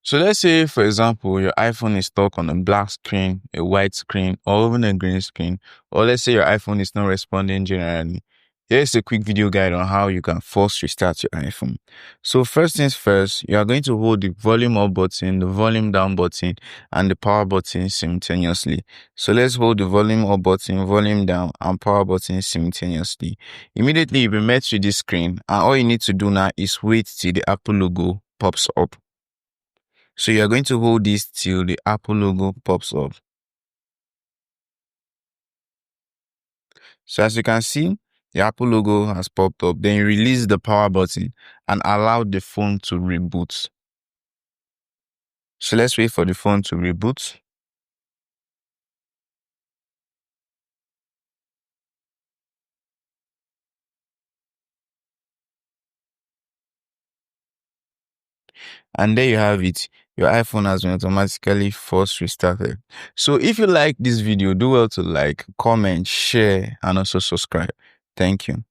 So let's say, for example, your iPhone is stuck on a black screen, a white screen, or even a green screen. Or let's say your iPhone is not responding generally. Here's a quick video guide on how you can force restart your iPhone. So first things first, you are going to hold the volume up button, the volume down button, and the power button simultaneously. So let's hold the volume up button, volume down, and power button simultaneously. Immediately you'll be met with this screen, and all you need to do now is wait till the Apple logo pops up. So you're going to hold this till the Apple logo pops up. So as you can see, the Apple logo has popped up. Then you release the power button and allow the phone to reboot. So let's wait for the phone to reboot. And there you have it. Your iPhone has been automatically force restarted. So if you like this video, do well to like, comment, share, and also subscribe. Thank you.